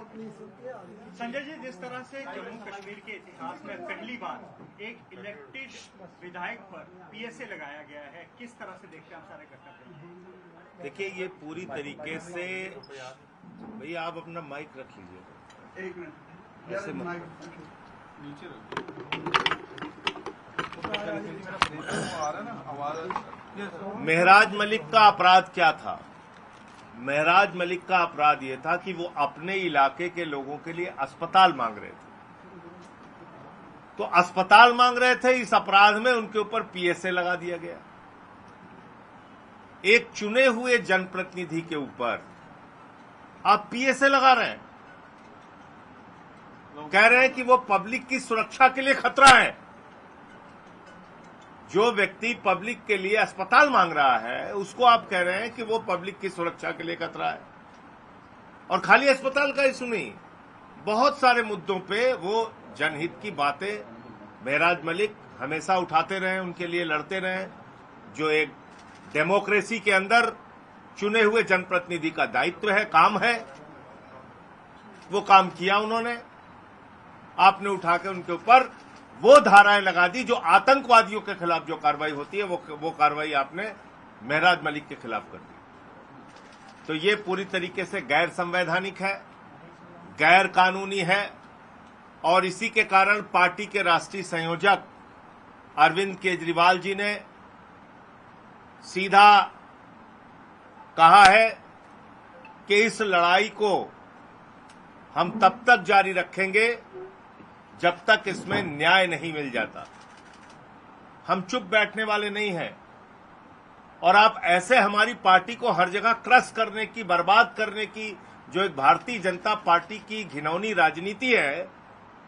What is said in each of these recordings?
संजय जी, जिस तरह से जम्मू कश्मीर के इतिहास में पहली बार एक इलेक्टेड विधायक पर पीएसए लगाया गया है, किस तरह से देखते हैं आप सारे घटनाक्रम? देखिए, ये पूरी तरीके से, भैया आप अपना माइक रख लीजिए, एक मिनट ऐसे नीचे महराज मलिक का अपराध क्या था? महराज मलिक का अपराध यह था कि वो अपने इलाके के लोगों के लिए अस्पताल मांग रहे थे। तो अस्पताल मांग रहे थे, इस अपराध में उनके ऊपर पीएसए लगा दिया गया। एक चुने हुए जनप्रतिनिधि के ऊपर आप पीएसए लगा रहे हैं, कह रहे हैं कि वो पब्लिक की सुरक्षा के लिए खतरा है। जो व्यक्ति पब्लिक के लिए अस्पताल मांग रहा है, उसको आप कह रहे हैं कि वो पब्लिक की सुरक्षा के लिए खतरा है। और खाली अस्पताल का इशू नहीं, बहुत सारे मुद्दों पे वो जनहित की बातें महराज मलिक हमेशा उठाते रहे, उनके लिए लड़ते रहे। जो एक डेमोक्रेसी के अंदर चुने हुए जनप्रतिनिधि का दायित्व है, काम है, वो काम किया उन्होंने। आपने उठाकर उनके ऊपर वो धाराएं लगा दी जो आतंकवादियों के खिलाफ जो कार्रवाई होती है, वो कार्रवाई आपने महराज मलिक के खिलाफ कर दी। तो ये पूरी तरीके से गैर संवैधानिक है, गैर कानूनी है। और इसी के कारण पार्टी के राष्ट्रीय संयोजक अरविंद केजरीवाल जी ने सीधा कहा है कि इस लड़ाई को हम तब तक जारी रखेंगे जब तक इसमें न्याय नहीं मिल जाता। हम चुप बैठने वाले नहीं हैं। और आप ऐसे हमारी पार्टी को हर जगह क्रश करने की, बर्बाद करने की जो एक भारतीय जनता पार्टी की घिनौनी राजनीति है,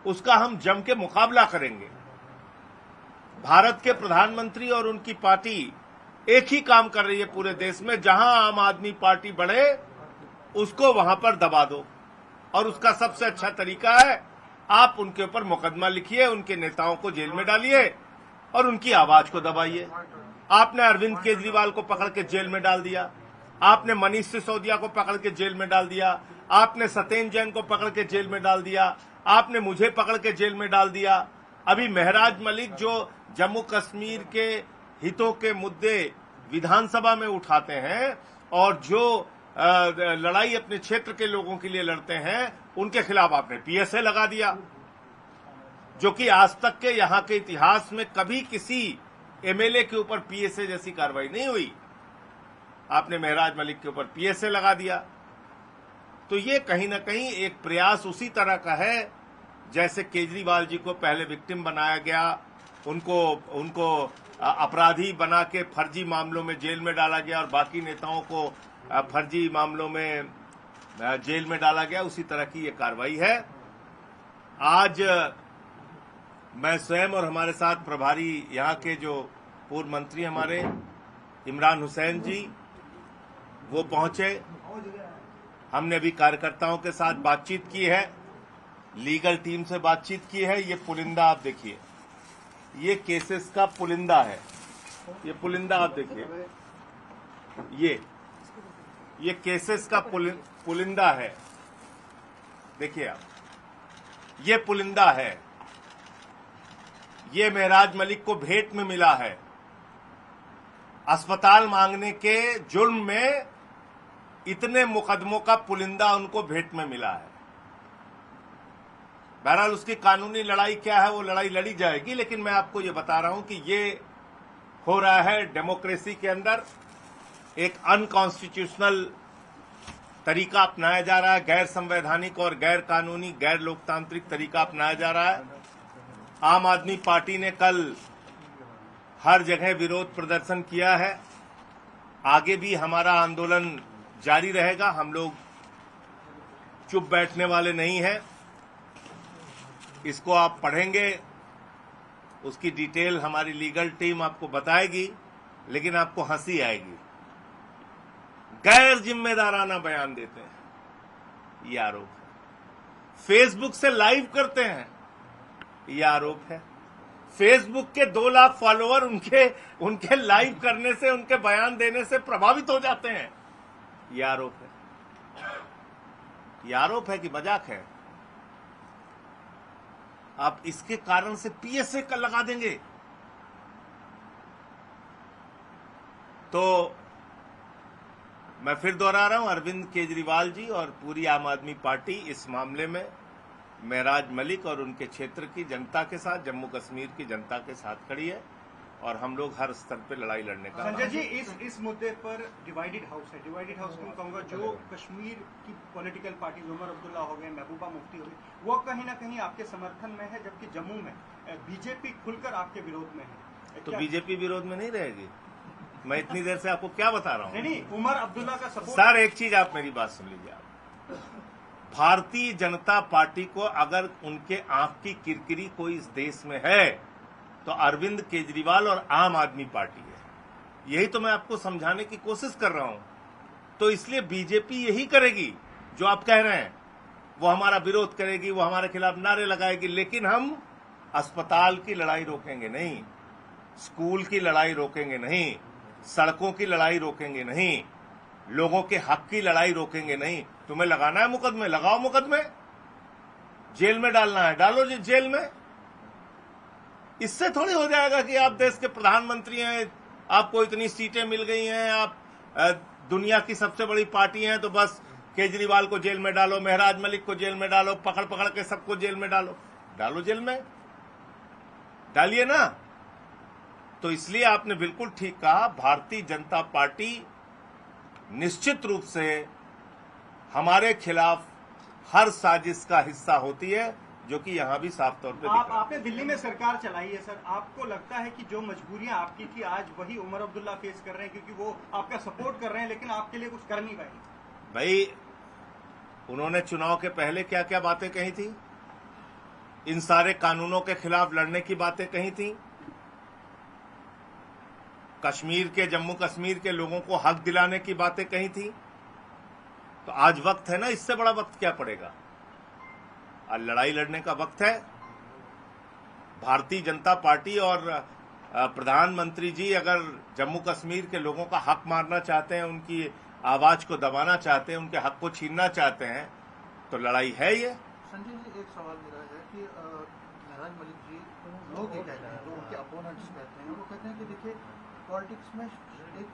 उसका हम जम के मुकाबला करेंगे। भारत के प्रधानमंत्री और उनकी पार्टी एक ही काम कर रही है पूरे देश में, जहां आम आदमी पार्टी बढ़े उसको वहां पर दबा दो। और उसका सबसे अच्छा तरीका है, आप उनके ऊपर मुकदमा लिखिए, उनके नेताओं को जेल में डालिए और उनकी आवाज को दबाइए। आपने अरविंद केजरीवाल को पकड़ के जेल में डाल दिया, आपने मनीष सिसोदिया को पकड़ के जेल में डाल दिया, आपने सत्येंद्र जैन को पकड़ के जेल में डाल दिया, आपने मुझे पकड़ के जेल में डाल दिया। अभी महराज मलिक जो जम्मू कश्मीर के हितों के मुद्दे विधानसभा में उठाते हैं और जो लड़ाई अपने क्षेत्र के लोगों के लिए लड़ते हैं, उनके खिलाफ आपने पीएसए लगा दिया, जो कि आज तक के यहां के इतिहास में कभी किसी एमएलए के ऊपर पीएसए जैसी कार्रवाई नहीं हुई। आपने महराज मलिक के ऊपर पीएसए लगा दिया। तो ये कहीं ना कहीं एक प्रयास उसी तरह का है जैसे केजरीवाल जी को पहले विक्टिम बनाया गया, उनको अपराधी बना के फर्जी मामलों में जेल में डाला गया और बाकी नेताओं को फर्जी मामलों में जेल में डाला गया। उसी तरह की ये कार्रवाई है। आज मैं स्वयं और हमारे साथ प्रभारी यहाँ के जो पूर्व मंत्री हमारे इमरान हुसैन जी, वो पहुंचे। हमने अभी कार्यकर्ताओं के साथ बातचीत की है, लीगल टीम से बातचीत की है। ये पुलिंदा आप देखिए, ये केसेस का पुलिंदा है। ये पुलिंदा आप देखिए, ये केसेस का पुलिंदा है। देखिए आप, ये पुलिंदा है। ये महराज मलिक को भेंट में मिला है। अस्पताल मांगने के जुर्म में इतने मुकदमों का पुलिंदा उनको भेंट में मिला है। बहरहाल उसकी कानूनी लड़ाई क्या है, वो लड़ाई लड़ी जाएगी, लेकिन मैं आपको ये बता रहा हूं कि ये हो रहा है डेमोक्रेसी के अंदर। एक अनकॉन्स्टिट्यूशनल तरीका अपनाया जा रहा है, गैर संवैधानिक और गैर कानूनी, गैर लोकतांत्रिक तरीका अपनाया जा रहा है। आम आदमी पार्टी ने कल हर जगह विरोध प्रदर्शन किया है। आगे भी हमारा आंदोलन जारी रहेगा। हम लोग चुप बैठने वाले नहीं हैं। इसको आप पढ़ेंगे, उसकी डिटेल हमारी लीगल टीम आपको बताएगी, लेकिन आपको हंसी आएगी। गैर जिम्मेदाराना बयान देते हैं, ये आरोप है। फेसबुक से लाइव करते हैं, ये आरोप है। फेसबुक के 2 लाख फॉलोअर उनके लाइव करने से, उनके बयान देने से प्रभावित हो जाते हैं, ये आरोप है। ये आरोप है कि मजाक है? आप इसके कारण से पीएसए का लगा देंगे? तो मैं फिर दोहरा रहा हूं, अरविंद केजरीवाल जी और पूरी आम आदमी पार्टी इस मामले में महराज मलिक और उनके क्षेत्र की जनता के साथ, जम्मू कश्मीर की जनता के साथ खड़ी है और हम लोग हर स्तर पे लड़ाई लड़ने का। संजय जी, इस मुद्दे पर डिवाइडेड हाउस है। डिवाइडेड हाउस क्यों कहूंगा? जो कश्मीर की पॉलिटिकल पार्टी, उमर अब्दुल्ला हो गए, महबूबा मुफ्ती हो गई, वो कहीं ना कहीं आपके समर्थन में है, जबकि जम्मू में बीजेपी खुलकर आपके विरोध में है। तो बीजेपी विरोध में नहीं रहेगी? मैं इतनी देर से आपको क्या बता रहा हूं? नहीं, उमर अब्दुल्ला का सपोर्ट। सर, एक चीज आप मेरी बात सुन लीजिए। आप भारतीय जनता पार्टी को अगर उनके आंख की किरकिरी कोई इस देश में है तो अरविंद केजरीवाल और आम आदमी पार्टी है। यही तो मैं आपको समझाने की कोशिश कर रहा हूं। तो इसलिए बीजेपी यही करेगी जो आप कह रहे हैं, वो हमारा विरोध करेगी, वो हमारे खिलाफ नारे लगाएगी, लेकिन हम अस्पताल की लड़ाई रोकेंगे नहीं, स्कूल की लड़ाई रोकेंगे नहीं, सड़कों की लड़ाई रोकेंगे नहीं, लोगों के हक की लड़ाई रोकेंगे नहीं। तुम्हें लगाना है मुकदमे, लगाओ मुकदमे, जेल में डालना है डालो जेल में। इससे थोड़ी हो जाएगा कि आप देश के प्रधानमंत्री हैं, आपको इतनी सीटें मिल गई हैं, आप दुनिया की सबसे बड़ी पार्टी हैं, तो बस केजरीवाल को जेल में डालो, महराज मलिक को जेल में डालो, पकड़ पकड़ के सबको जेल में डालो। डालो जेल में, डालिए ना। तो इसलिए आपने बिल्कुल ठीक कहा, भारतीय जनता पार्टी निश्चित रूप से हमारे खिलाफ हर साजिश का हिस्सा होती है, जो कि यहां भी साफ तौर पे दिख रहा है। आपने दिल्ली में सरकार चलाई है सर, आपको लगता है कि जो मजबूरियां आपकी थी आज वही उमर अब्दुल्ला फेस कर रहे हैं, क्योंकि वो आपका सपोर्ट कर रहे हैं लेकिन आपके लिए कुछ कर नहीं पाए? भाई, उन्होंने चुनाव के पहले क्या क्या बातें कही थी? इन सारे कानूनों के खिलाफ लड़ने की बातें कही थी, कश्मीर के, जम्मू कश्मीर के लोगों को हक दिलाने की बातें कही थी। तो आज वक्त है ना, इससे बड़ा वक्त क्या पड़ेगा? आज लड़ाई लड़ने का वक्त है। भारतीय जनता पार्टी और प्रधानमंत्री जी अगर जम्मू कश्मीर के लोगों का हक मारना चाहते हैं, उनकी आवाज को दबाना चाहते हैं, उनके हक को छीनना चाहते हैं, तो लड़ाई है ये। संजय जी, एक सवाल मेरा है कि महराज मलिक जी, लोग ये कहते हैं, जो उनके अपोनेंट्स कहते हैं, वो कहते हैं कि देखिए पॉलिटिक्स में एक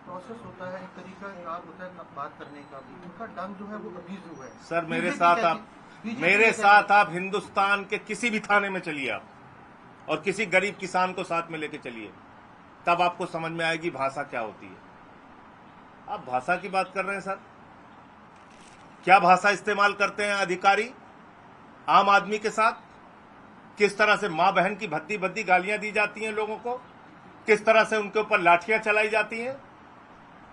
प्रोसेस होता है, एक तरीका कार होता है बात करने का भी। उनका डंग जो है वो अब्यूजिव है। सर, मेरे साथ आप हिंदुस्तान के किसी भी थाने में चलिए आप, और किसी गरीब किसान को साथ में लेके चलिए, तब आपको समझ में आएगी भाषा क्या होती है। आप भाषा की बात कर रहे हैं सर, क्या भाषा इस्तेमाल करते हैं अधिकारी आम आदमी के साथ? किस तरह से मां बहन की भद्दी भद्दी गालियां दी जाती हैं लोगों को, किस तरह से उनके ऊपर लाठियां चलाई जाती हैं,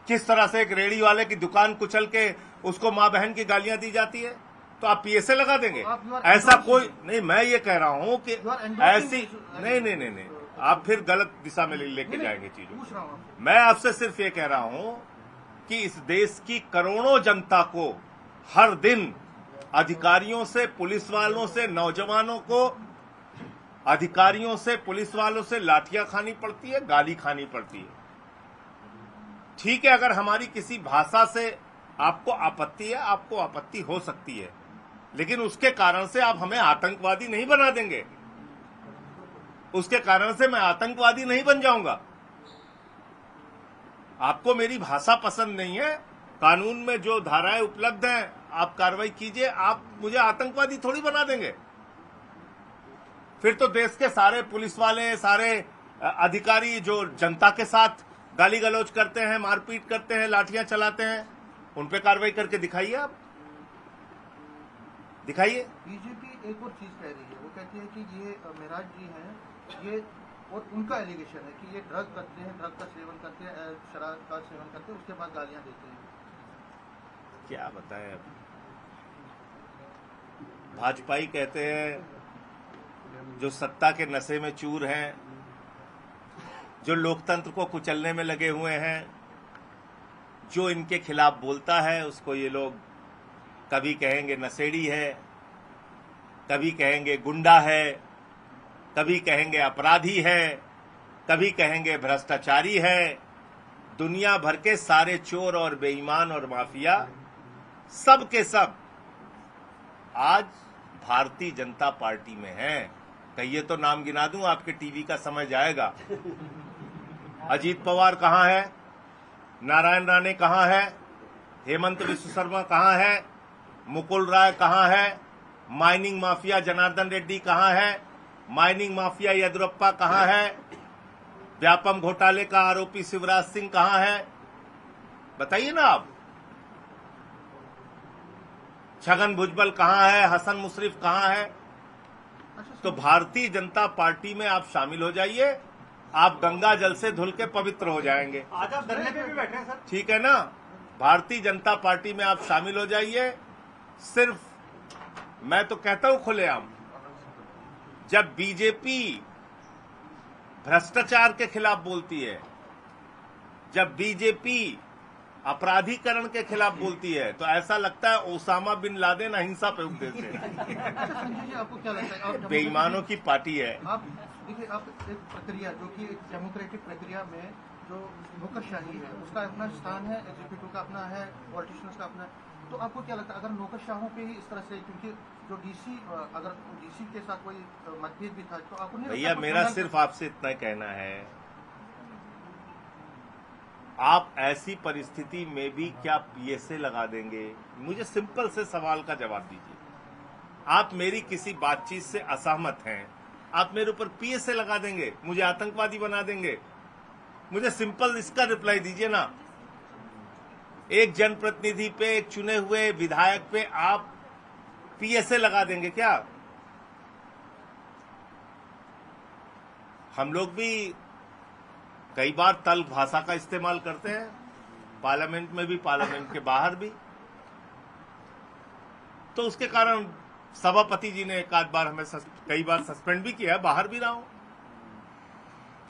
किस तरह से एक रेड़ी वाले की दुकान कुचल के उसको मां बहन की गालियां दी जाती है। तो आप पीएसए लगा देंगे? ऐसा कोई नहीं। मैं ये कह रहा हूं कि ऐसी नहीं, आप फिर गलत दिशा में लेके जाएंगे चीजों। मैं आपसे सिर्फ ये कह रहा हूं कि इस देश की करोड़ों जनता को हर दिन अधिकारियों से, पुलिस वालों से, नौजवानों को अधिकारियों से, पुलिस वालों से लाठियां खानी पड़ती है, गाली खानी पड़ती है। ठीक है, अगर हमारी किसी भाषा से आपको आपत्ति है, आपको आपत्ति हो सकती है, लेकिन उसके कारण से आप हमें आतंकवादी नहीं बना देंगे। उसके कारण से मैं आतंकवादी नहीं बन जाऊंगा। आपको मेरी भाषा पसंद नहीं है, कानून में जो धाराएं उपलब्ध हैं आप कार्रवाई कीजिए, आप मुझे आतंकवादी थोड़ी बना देंगे। फिर तो देश के सारे पुलिस वाले, सारे अधिकारी जो जनता के साथ गाली गलौज करते हैं, मारपीट करते हैं, लाठियां चलाते हैं, उन पे कार्रवाई करके दिखाइए। आप दिखाइए। बीजेपी एक और चीज कह रही है, वो कहती है कि ये महराज जी हैं, ये और उनका एलिगेशन है कि ये ड्रग करते हैं, ड्रग का सेवन करते हैं, शराब का सेवन करते हैं, उसके बाद गालियां देते हैं। क्या बताएं अब? भाजपाई कहते हैं जो सत्ता के नशे में चूर हैं, जो लोकतंत्र को कुचलने में लगे हुए हैं, जो इनके खिलाफ बोलता है उसको ये लोग कभी कहेंगे नशेड़ी है, कभी कहेंगे गुंडा है, कभी कहेंगे अपराधी है, कभी कहेंगे भ्रष्टाचारी है। दुनिया भर के सारे चोर और बेईमान और माफिया सब के सब आज भारतीय जनता पार्टी में हैं। कहिए तो नाम गिना दूं, आपके टीवी का समय जाएगा। अजीत पवार कहां है, नारायण राणे कहां है, हेमंत विश्व शर्मा कहां है, मुकुल राय कहां है, माइनिंग माफिया जनार्दन रेड्डी कहां है, माइनिंग माफिया येदियुरप्पा कहां है, व्यापम घोटाले का आरोपी शिवराज सिंह कहां है, बताइए ना आप। छगन भुजबल कहां है, हसन मुशर्रफ कहां है। तो भारतीय जनता पार्टी में आप शामिल हो जाइए, आप गंगा जल से धुल के पवित्र हो जाएंगे। आज आप धरने पे भी बैठे हैं सर। ठीक है ना, भारतीय जनता पार्टी में आप शामिल हो जाइए। सिर्फ मैं तो कहता हूं खुलेआम, जब बीजेपी भ्रष्टाचार के खिलाफ बोलती है, जब बीजेपी अपराधीकरण के खिलाफ बोलती है, तो ऐसा लगता है ओसामा बिन लादेन अहिंसा पे उपदेश दे रहे हैं। संजय जी, आपको क्या लगता है, आप बेईमानों की पार्टी है। आप देखिए, आप एक प्रक्रिया जो कि एक डेमोक्रेटिक प्रक्रिया में जो नौकरशाही है उसका अपना स्थान है, एग्जीक्यूटिव का अपना है, पॉलिटिशियंस का अपना है, तो आपको क्या लगता है अगर नौकरशाहों पे ही इस तरह से, क्योंकि जो डीसी, अगर डीसी के साथ कोई मतभेद भी था तो आपको नहीं भैया लगता मेरा सिर्फ आपसे इतना कहना है, आप ऐसी परिस्थिति में भी क्या पीएसए लगा देंगे? मुझे सिंपल से सवाल का जवाब दीजिए। आप मेरी किसी बातचीत से असहमत हैं, आप मेरे ऊपर पीएसए लगा देंगे, मुझे आतंकवादी बना देंगे? मुझे सिंपल इसका रिप्लाई दीजिए ना। एक जनप्रतिनिधि पे, एक चुने हुए विधायक पे आप पीएसए लगा देंगे क्या? हम लोग भी कई बार तल्ख भाषा का इस्तेमाल करते हैं, पार्लियामेंट में भी, पार्लियामेंट के बाहर भी। तो उसके कारण सभापति जी ने एक आध बार हमें कई बार सस्पेंड भी किया है, बाहर भी रहा हूं।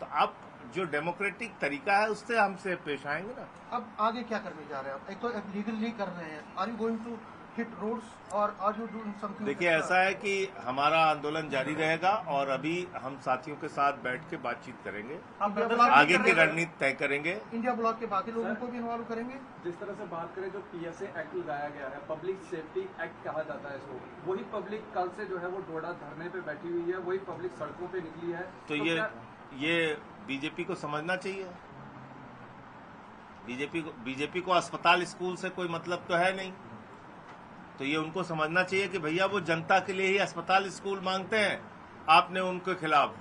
तो अब जो डेमोक्रेटिक तरीका है उससे हमसे पेश आएंगे ना। अब आगे क्या करने जा रहे हैं? एक तो लीगली कर रहे हैं, are you going to hit roads और आर यू डूइंग समथिंग? देखिए, ऐसा है कि हमारा आंदोलन जारी रहेगा और अभी हम साथियों के साथ बैठ के बातचीत करेंगे, आगे की रणनीति तय करेंगे। इंडिया ब्लॉक के बाकी लोगों को भी इन्वॉल्व करेंगे। जिस तरह से बात करें, जो पीएसए एक्ट लगाया गया है, पब्लिक सेफ्टी एक्ट कहा जाता है इसको, वही पब्लिक कल से जो है वो डोडा धरने पे बैठी हुई है, वही पब्लिक सड़कों पे निकली है। तो ये बीजेपी को समझना चाहिए। बीजेपी को अस्पताल स्कूल से कोई मतलब तो है नहीं, तो ये उनको समझना चाहिए कि भैया वो जनता के लिए ही अस्पताल स्कूल मांगते हैं, आपने उनके खिलाफ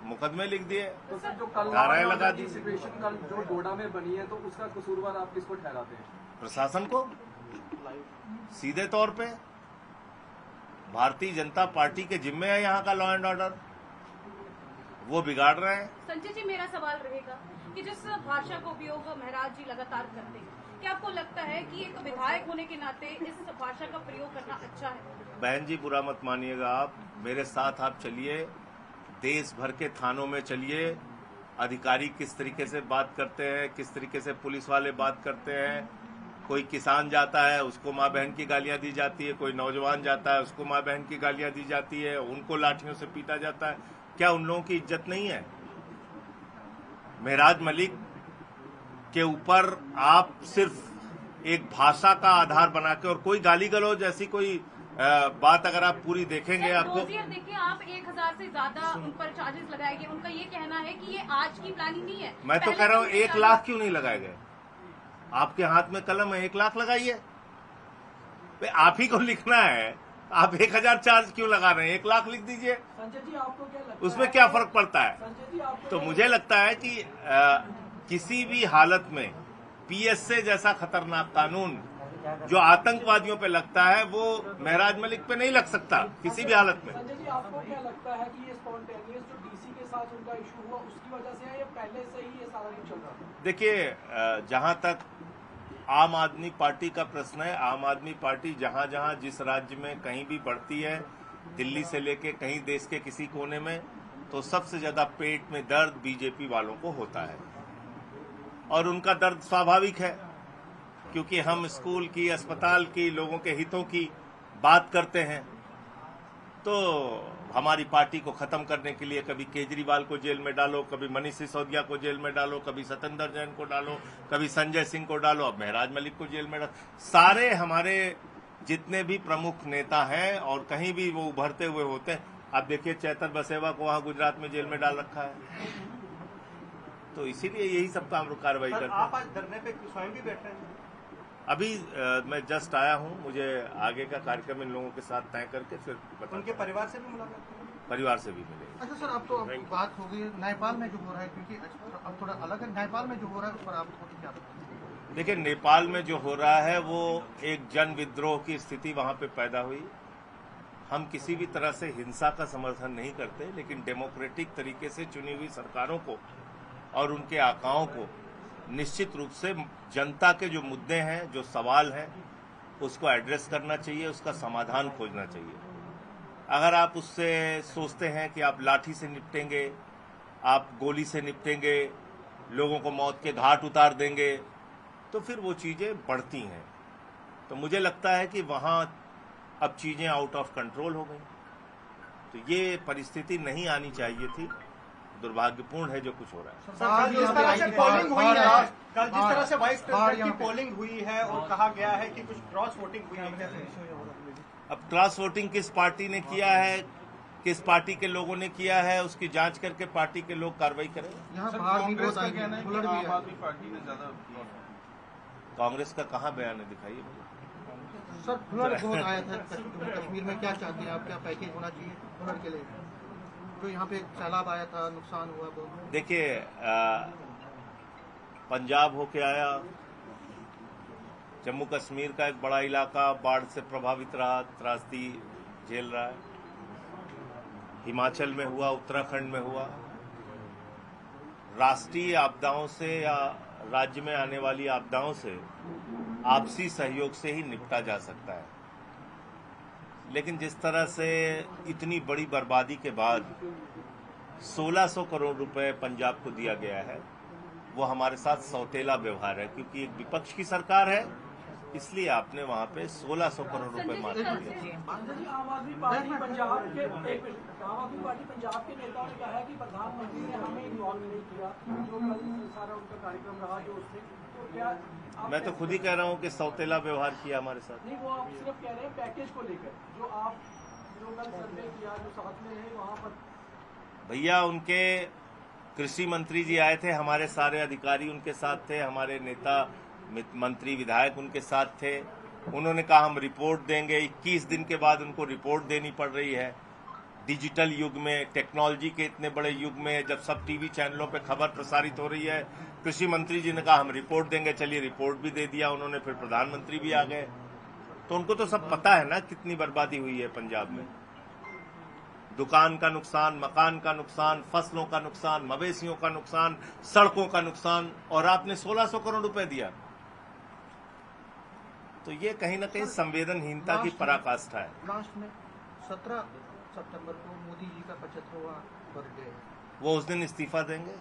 मुकदमे लिख दिए, तो सर जो कल नाराएं लगा दी। सिचुएशन कल जो डोडा में बनी है, तो उसका कसूरवार आप किसको ठहराते हैं? प्रशासन को, सीधे तौर पे। भारतीय जनता पार्टी के जिम्मे है यहाँ का लॉ एंड ऑर्डर, वो बिगाड़ रहे हैं। संजय जी, मेरा सवाल रहेगा कि जिस भाषा का उपयोग महराज जी लगातार करते हैं, क्या आपको लगता है कि एक विधायक होने के नाते इस भाषा का प्रयोग करना अच्छा है? बहन जी, बुरा मत मानिएगा, आप मेरे साथ आप चलिए, देश भर के थानों में चलिए, अधिकारी किस तरीके से बात करते हैं, किस तरीके से पुलिस वाले बात करते हैं। कोई किसान जाता है, उसको माँ बहन की गालियां दी जाती है, कोई नौजवान जाता है, उसको माँ बहन की गालियां दी जाती है, उनको लाठियों से पीटा जाता है। क्या उन लोगों की इज्जत नहीं है? महराज मलिक के ऊपर आप सिर्फ एक भाषा का आधार बना के, और कोई गाली गलौज जैसी कोई बात अगर आप पूरी देखेंगे आपको, देखिए आप 1000 से ज्यादा उन पर चार्जेस लगाए गए, उनका ये कहना है कि ये आज की प्लानिंग नहीं है। मैं तो कह रहा हूँ 1 लाख क्यों नहीं लगाए गए? आपके हाथ में कलम है, 1 लाख लगाइए। आप ही को लिखना है, आप 1000 चार्ज क्यों लगा रहे हैं? 1 लाख लिख दीजिए। संजय जी, आपको क्या लगता है, उसमें क्या फर्क पड़ता है? संजय जी, आपको तो मुझे लगता है कि किसी भी हालत में पीएसए जैसा खतरनाक कानून जो आतंकवादियों पे लगता है, वो महराज मलिक पे नहीं लग सकता किसी भी हालत में। संजय जी, आपको क्या लगता है कि ये स्पॉन्टेनियस जो डीसी के साथ उनका इशू हुआ उसकी वजह से है या पहले से ही ये सारा नहीं चल रहा था? देखिए, जहां तक आम आदमी पार्टी का प्रश्न है, आम आदमी पार्टी जहां जहां जिस राज्य में कहीं भी बढ़ती है, दिल्ली से लेके कहीं देश के किसी कोने में, तो सबसे ज्यादा पेट में दर्द बीजेपी वालों को होता है। और उनका दर्द स्वाभाविक है, क्योंकि हम स्कूल की, अस्पताल की, लोगों के हितों की बात करते हैं। तो हमारी पार्टी को खत्म करने के लिए कभी केजरीवाल को जेल में डालो, कभी मनीष सिसोदिया को जेल में डालो, कभी सत्येंद्र जैन को डालो, कभी संजय सिंह को डालो, अब महराज मलिक को जेल में डालो। सारे हमारे जितने भी प्रमुख नेता हैं और कहीं भी वो उभरते हुए होते हैं, आप देखिए चैतर बसेवा को वहां गुजरात में जेल में डाल रखा है। तो इसीलिए यही सब काम कार्रवाई सर, करते आप हैं। आज धरने पे स्वयं भी बैठ रहे हैं? अभी मैं जस्ट आया हूं, मुझे आगे का कार्यक्रम इन लोगों के साथ तय करके फिर उनके परिवार से भी मुलाकात करेंगे? परिवार से भी मिलेंगे। अच्छा सर, अब तो बात हो गई नेपाल में जो हो रहा है, क्योंकि अब थोड़ा अलग है। नेपाल में जो हो रहा है उस पर आप क्या बताएं? देखिए, नेपाल में जो हो रहा है वो एक जन विद्रोह की स्थिति वहां पे पैदा हुई। हम किसी भी तरह से हिंसा का समर्थन नहीं करते, लेकिन डेमोक्रेटिक तरीके से चुनी हुई सरकारों को और उनके आकाओं को निश्चित रूप से जनता के जो मुद्दे हैं, जो सवाल हैं, उसको एड्रेस करना चाहिए, उसका समाधान खोजना चाहिए। अगर आप उससे सोचते हैं कि आप लाठी से निपटेंगे, आप गोली से निपटेंगे, लोगों को मौत के घाट उतार देंगे, तो फिर वो चीजें बढ़ती हैं। तो मुझे लगता है कि वहां अब चीजें आउट ऑफ कंट्रोल हो गई। तो ये परिस्थिति नहीं आनी चाहिए थी। दुर्भाग्यपूर्ण है जो कुछ हो रहा है। सर, कल जिस तरह से पोलिंग हुई है, कल जिस तरह से वाइस प्रेसिडेंट की पोलिंग हुई है और कहा गया है कि कुछ क्रॉस वोटिंग हुई है, अब क्रॉस वोटिंग किस पार्टी ने किया है, किस पार्टी के लोगों ने किया है, उसकी जांच करके पार्टी के लोग कार्रवाई करें। यहाँ बाहर भी बहुत आई है, बुलेट भी है। पार्टी ने ज्यादा कांग्रेस का कहाँ बयान है, दिखाइए मुझे। सर, फ्लड बहुत आया था कश्मीर में, क्या चाहते हैं आप? क्या पैकेज होना चाहिए फ्लड के लिए? जो यहाँ पे सैलाब आया था, नुकसान हुआ बहुत। देखिए, पंजाब होके आया, जम्मू कश्मीर का एक बड़ा इलाका बाढ़ से प्रभावित रहा, त्रासदी झेल रहा है। हिमाचल में हुआ, उत्तराखंड में हुआ। राष्ट्रीय आपदाओं से या राज्य में आने वाली आपदाओं से आपसी सहयोग से ही निपटा जा सकता है। लेकिन जिस तरह से इतनी बड़ी बर्बादी के बाद 1600 करोड़ रुपए पंजाब को दिया गया है, वो हमारे साथ सौतेला व्यवहार है, क्योंकि एक विपक्ष की सरकार है, इसलिए आपने वहां पे 1600 करोड़ रुपए मार दिए। आम आदमी पार्टी पंजाब के नेताओं ने कहा है कि प्रधानमंत्री ने हमें इन्वॉल्व नहीं किया, जो कल सारा उनका कार्यक्रम रहा, जो उससे तो क्या मैं तो खुद ही कह रहा हूं कि सौतेला व्यवहार किया हमारे साथ। नहीं, वो आप सिर्फ कह रहे हैं पैकेज को लेकर, जो कल सर्वे किया, जो साथ में है वहाँ पर। भैया, उनके कृषि मंत्री जी आए थे, हमारे सारे अधिकारी उनके साथ थे, हमारे नेता मंत्री विधायक उनके साथ थे। उन्होंने कहा हम रिपोर्ट देंगे। 21 दिन के बाद उनको रिपोर्ट देनी पड़ रही है। डिजिटल युग में, टेक्नोलॉजी के इतने बड़े युग में, जब सब टीवी चैनलों पे खबर प्रसारित हो रही है, कृषि मंत्री जी ने कहा हम रिपोर्ट देंगे। चलिए, रिपोर्ट भी दे दिया उन्होंने, फिर प्रधानमंत्री भी आ गए। तो उनको तो सब पता है ना कितनी बर्बादी हुई है पंजाब में। दुकान का नुकसान, मकान का नुकसान, फसलों का नुकसान, मवेशियों का नुकसान, सड़कों का नुकसान, और आपने 1600 करोड़ रुपए दिया। तो ये कहीं ना कहीं संवेदनहीनता की पराकाष्ठा है। लास्ट में 17 सितंबर को मोदी जी का 75वां बर्थडे है। वो उस दिन इस्तीफा देंगे।